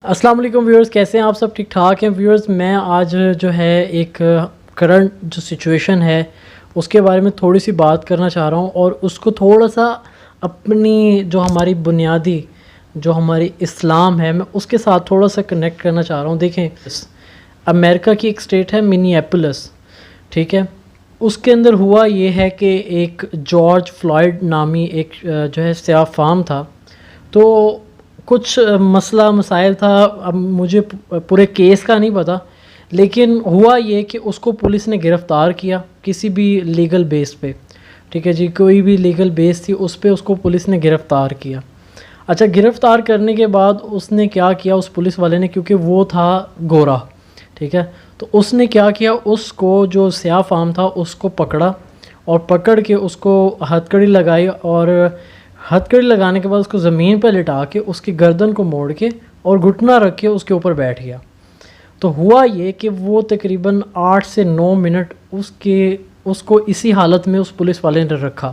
السلام علیکم ویورز، کیسے ہیں آپ سب؟ ٹھیک ٹھاک ہیں ویورز؟ میں آج جو ہے ایک کرنٹ جو سچویشن ہے اس کے بارے میں تھوڑی سی بات کرنا چاہ رہا ہوں، اور اس کو تھوڑا سا اپنی جو ہماری بنیادی جو ہماری اسلام ہے میں اس کے ساتھ تھوڑا سا کنیکٹ کرنا چاہ رہا ہوں۔ دیکھیں، امریکہ کی ایک اسٹیٹ ہے منیاپولس، ٹھیک ہے؟ اس کے اندر ہوا یہ ہے کہ ایک جارج فلائیڈ نامی ایک جو ہے سیاہ فام تھا، تو کچھ مسئلہ مسائل تھا۔ اب مجھے پورے کیس کا نہیں پتہ، لیکن ہوا یہ کہ اس کو پولیس نے گرفتار کیا کسی بھی لیگل بیس پہ، ٹھیک ہے جی، کوئی بھی لیگل بیس تھی اس پہ اس کو پولیس نے گرفتار کیا۔ اچھا، گرفتار کرنے کے بعد اس نے کیا کیا، اس پولیس والے نے، کیونکہ وہ تھا گورا، ٹھیک ہے، تو اس نے کیا کیا، اس کو جو سیاہ فام تھا اس کو پکڑا، اور پکڑ کے اس کو ہتھ کڑی لگائی، اور ہتھ کڑی لگانے کے بعد اس کو زمین پہ لٹا کے اس کی گردن کو موڑ کے اور گھٹنا رکھ کے اس کے اوپر بیٹھ گیا۔ تو ہوا یہ کہ وہ تقریباً 8 سے 9 منٹ اس کو اسی حالت میں اس پولیس والے نے رکھا۔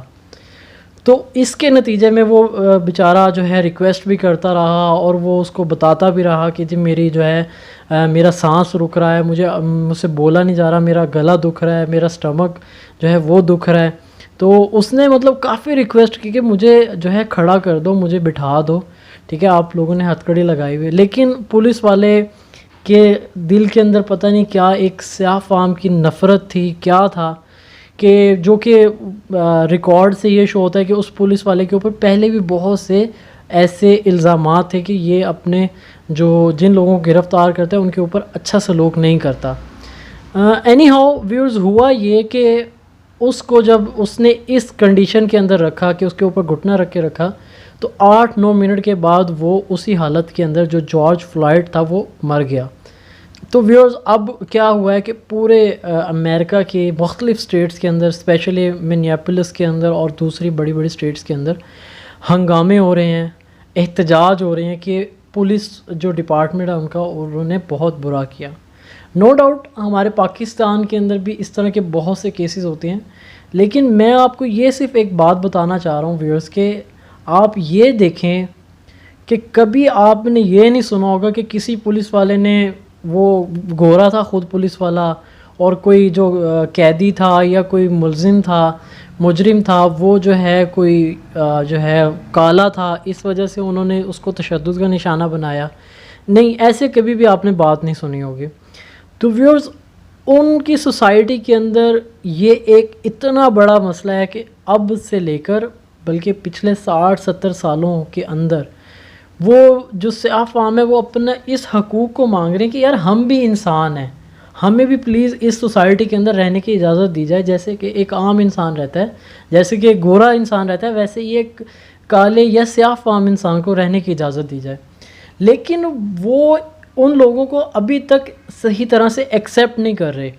تو اس کے نتیجے میں وہ بیچارہ جو ہے ریکویسٹ بھی کرتا رہا، اور وہ اس کو بتاتا بھی رہا کہ جی میری جو ہے میرا سانس رک رہا ہے، مجھ سے بولا نہیں جا رہا، میرا گلا دکھ رہا ہے، میرا سٹمک جو ہے وہ دکھ رہا ہے۔ تو اس نے مطلب کافی ریکویسٹ کی کہ مجھے جو ہے کھڑا کر دو، مجھے بٹھا دو، ٹھیک ہے، آپ لوگوں نے ہتھ کڑی لگائی ہوئی ہے۔ لیکن پولیس والے کے دل کے اندر پتہ نہیں کیا ایک سیاہ فام کی نفرت تھی، کیا تھا کہ جو کہ ریکارڈ سے یہ شو ہوتا ہے کہ اس پولیس والے کے اوپر پہلے بھی بہت سے ایسے الزامات تھے کہ یہ اپنے جن لوگوں کو گرفتار کرتا ہے ان کے اوپر اچھا سلوک نہیں کرتا۔ اینی ہاؤ ویورز، ہوا یہ کہ اس کو جب اس نے اس کنڈیشن کے اندر رکھا کہ اس کے اوپر گھٹنا رکھ کے رکھا، تو 8-9 منٹ کے بعد وہ اسی حالت کے اندر جو جارج فلائیڈ تھا وہ مر گیا۔ تو ویورز، اب کیا ہوا ہے کہ پورے امریکہ کے مختلف سٹیٹس کے اندر، اسپیشلی منیاپولس کے اندر اور دوسری بڑی بڑی سٹیٹس کے اندر ہنگامے ہو رہے ہیں، احتجاج ہو رہے ہیں کہ پولیس جو ڈپارٹمنٹ ہے ان کا، انہوں نے بہت برا کیا۔ نو ڈاؤٹ ہمارے پاکستان کے اندر بھی اس طرح کے بہت سے کیسز ہوتے ہیں، لیکن میں آپ کو یہ صرف ایک بات بتانا چاہ رہا ہوں ویورز، کہ آپ یہ دیکھیں کہ کبھی آپ نے یہ نہیں سنا ہوگا کہ کسی پولیس والے نے، وہ گورا تھا خود پولیس والا، اور کوئی جو قیدی تھا یا کوئی ملزم تھا، مجرم تھا، وہ جو ہے کوئی جو ہے کالا تھا، اس وجہ سے انہوں نے اس کو تشدد کا نشانہ بنایا۔ نہیں، ایسے کبھی بھی آپ نے بات نہیں سنی ہوگی۔ تو ویورز، ان کی سوسائٹی کے اندر یہ ایک اتنا بڑا مسئلہ ہے کہ اب سے لے کر بلکہ پچھلے 60-70 سالوں کے اندر وہ جو سیاہ فام ہے وہ اپنا اس حقوق کو مانگ رہے ہیں کہ یار ہم بھی انسان ہیں، ہمیں بھی پلیز اس سوسائٹی کے اندر رہنے کی اجازت دی جائے، جیسے کہ ایک عام انسان رہتا ہے، جیسے کہ ایک گورا انسان رہتا ہے، ویسے ہی ایک کالے یا سیاہ فام انسان کو رہنے کی اجازت دی جائے۔ لیکن وہ ان لوگوں کو ابھی تک صحیح طرح سے ایکسیپٹ نہیں کر رہے۔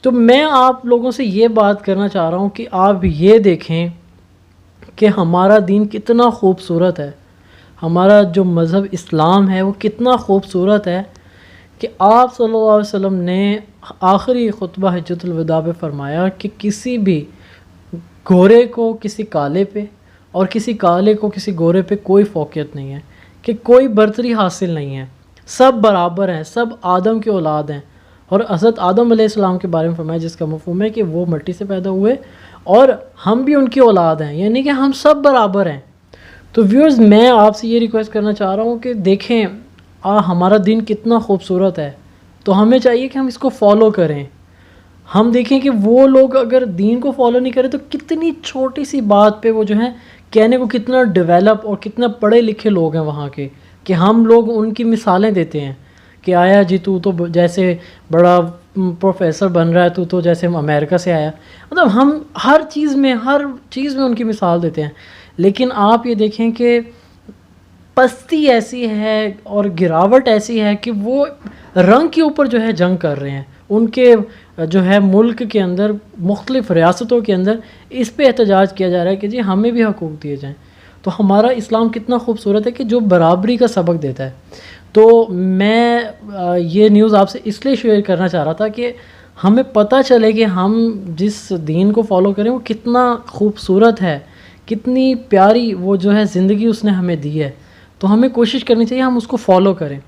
تو میں آپ لوگوں سے یہ بات کرنا چاہ رہا ہوں کہ آپ یہ دیکھیں کہ ہمارا دین کتنا خوبصورت ہے، ہمارا جو مذہب اسلام ہے وہ کتنا خوبصورت ہے، کہ آپ صلی اللہ علیہ وسلم نے آخری خطبہ حجۃ الوداع پہ فرمایا کہ کسی بھی گورے کو کسی کالے پہ اور کسی کالے کو کسی گورے پہ کوئی فوقیت نہیں ہے، کہ کوئی برتری حاصل نہیں ہے، سب برابر ہیں، سب آدم کے اولاد ہیں۔ اور حضرت آدم علیہ السلام کے بارے میں فرمایا، جس کا مفہوم ہے کہ وہ مٹی سے پیدا ہوئے اور ہم بھی ان کی اولاد ہیں، یعنی کہ ہم سب برابر ہیں۔ تو ویورز، میں آپ سے یہ ریکویسٹ کرنا چاہ رہا ہوں کہ دیکھیں ہمارا دین کتنا خوبصورت ہے، تو ہمیں چاہیے کہ ہم اس کو فالو کریں۔ ہم دیکھیں کہ وہ لوگ اگر دین کو فالو نہیں کریں تو کتنی چھوٹی سی بات پہ وہ جو ہے کہنے کو کتنا ڈیولپ اور کتنا پڑھے لکھے لوگ ہیں وہاں کے، کہ ہم لوگ ان کی مثالیں دیتے ہیں کہ آیا جی تو جیسے بڑا پروفیسر بن رہا ہے، تو جیسے امریکہ سے آیا، مطلب ہم ہر چیز میں ان کی مثال دیتے ہیں۔ لیکن آپ یہ دیکھیں کہ پستی ایسی ہے اور گراوٹ ایسی ہے کہ وہ رنگ کے اوپر جو ہے جنگ کر رہے ہیں، ان کے جو ہے ملک کے اندر مختلف ریاستوں کے اندر اس پہ احتجاج کیا جا رہا ہے کہ جی ہمیں بھی حقوق دیے جائیں۔ تو ہمارا اسلام کتنا خوبصورت ہے کہ جو برابری کا سبق دیتا ہے۔ تو میں یہ نیوز آپ سے اس لیے شیئر کرنا چاہ رہا تھا کہ ہمیں پتہ چلے کہ ہم جس دین کو فالو کریں وہ کتنا خوبصورت ہے، کتنی پیاری وہ جو ہے زندگی اس نے ہمیں دی ہے، تو ہمیں کوشش کرنی چاہیے ہم اس کو فالو کریں۔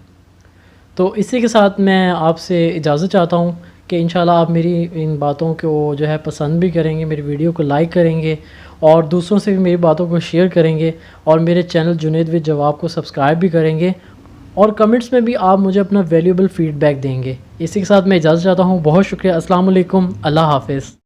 تو اسی کے ساتھ میں آپ سے اجازت چاہتا ہوں کہ انشاءاللہ آپ میری ان باتوں کو جو ہے پسند بھی کریں گے، میری ویڈیو کو لائک کریں گے اور دوسروں سے بھی میری باتوں کو شیئر کریں گے، اور میرے چینل جنید ود جواب کو سبسکرائب بھی کریں گے، اور کمنٹس میں بھی آپ مجھے اپنا ویلیوبل فیڈ بیک دیں گے۔ اسی کے ساتھ میں اجازت چاہتا ہوں، بہت شکریہ، السلام علیکم، اللہ حافظ۔